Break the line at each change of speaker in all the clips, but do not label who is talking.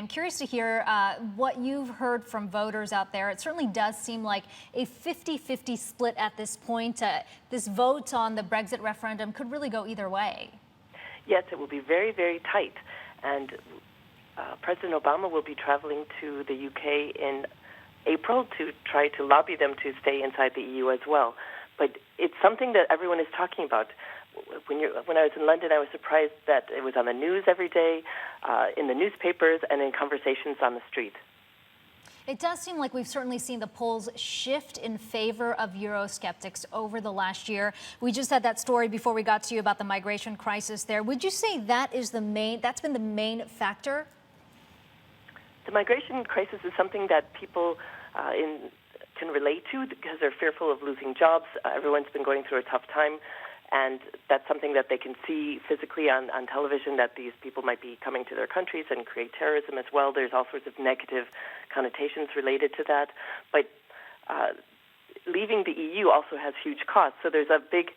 I'm curious to hear what you've heard from voters out there. It certainly does seem like a 50-50 split at this point. This vote on the Brexit referendum could really go either way.
Yes, it will be very, very tight. And President Obama will be traveling to the UK in April to try to lobby them to stay inside the EU as well. But it's something that everyone is talking about. When I was in London, I was surprised that it was on the news every day, in the newspapers, and in conversations on the street.
It does seem like we've certainly seen the polls shift in favor of Eurosceptics over the last year. We just had that story before we got to you about the migration crisis there. Would you say that's been the main factor?
The migration crisis is something that people can relate to because they're fearful of losing jobs. Everyone's been going through a tough time. And that's something that they can see physically on television, that these people might be coming to their countries and create terrorism as well. There's all sorts of negative connotations related to that. But leaving the EU also has huge costs. So there's a big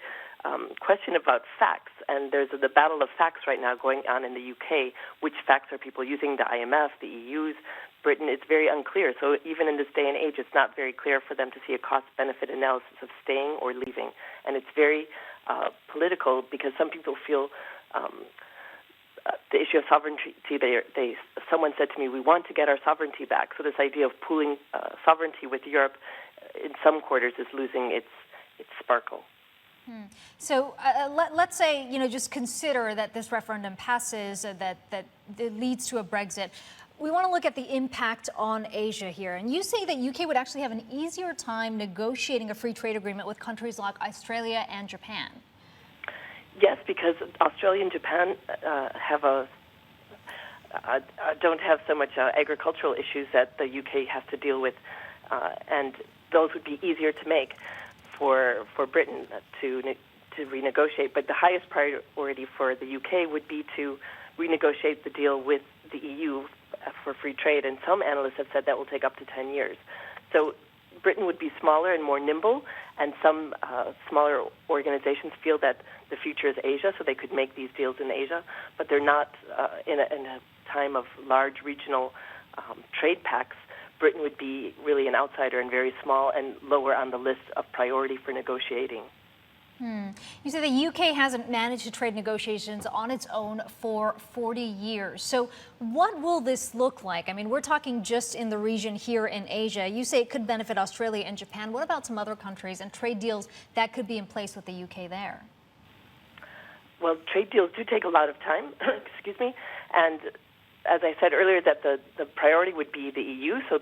question about facts. And there's the battle of facts right now going on in the UK. Which facts are people using? The IMF, the EU's, Britain? It's very unclear. So even in this day and age, it's not very clear for them to see a cost-benefit analysis of staying or leaving. And it's very political because some people feel the issue of sovereignty. Someone said to me, we want to get our sovereignty back. So this idea of pooling sovereignty with Europe in some quarters is losing its sparkle.
So let's say, just consider that this referendum passes, that it leads to a Brexit. We want to look at the impact on Asia here. And you say that UK would actually have an easier time negotiating a free trade agreement with countries like Australia and Japan.
Yes, because Australia and Japan don't have so much agricultural issues that the UK has to deal with, and those would be easier to make for Britain to renegotiate. But the highest priority for the UK would be to renegotiate the deal with the EU for free trade, and some analysts have said that will take up to 10 years. So Britain would be smaller and more nimble, and some smaller organizations feel that the future is Asia, so they could make these deals in Asia, but they're not in a time of large regional trade pacts. Britain would be really an outsider and very small and lower on the list of priority for negotiating.
You say the UK hasn't managed to trade negotiations on its own for 40 years. So what will this look like? I mean, we're talking just in the region here in Asia. You say it could benefit Australia and Japan. What about some other countries and trade deals that could be in place with the UK there?
Well, trade deals do take a lot of time, excuse me, and as I said earlier, that the priority would be the EU, so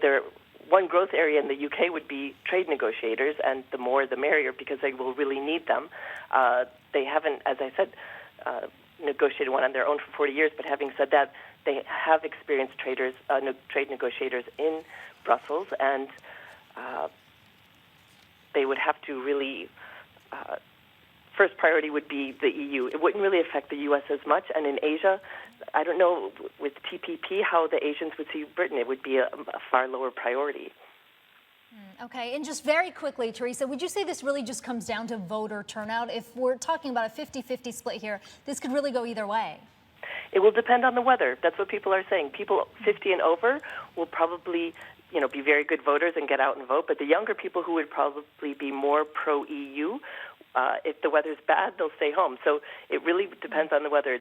one growth area in the UK would be trade negotiators, and the more the merrier because they will really need them. They haven't, as I said, negotiated one on their own for 40 years, but having said that, they have experienced trade negotiators in Brussels, and they would have to really... First priority would be the EU. It wouldn't really affect the U.S. as much, and in Asia, I don't know with TPP how the Asians would see Britain. It would be a far lower priority.
Okay, and just very quickly, Teresa, would you say this really just comes down to voter turnout? If we're talking about a 50-50 split here, this could really go either way.
It will depend on the weather. That's what people are saying. People 50 and over will probably, be very good voters and get out and vote, but the younger people who would probably be more pro-EU, if the weather's bad, they'll stay home. So it really depends on the weather.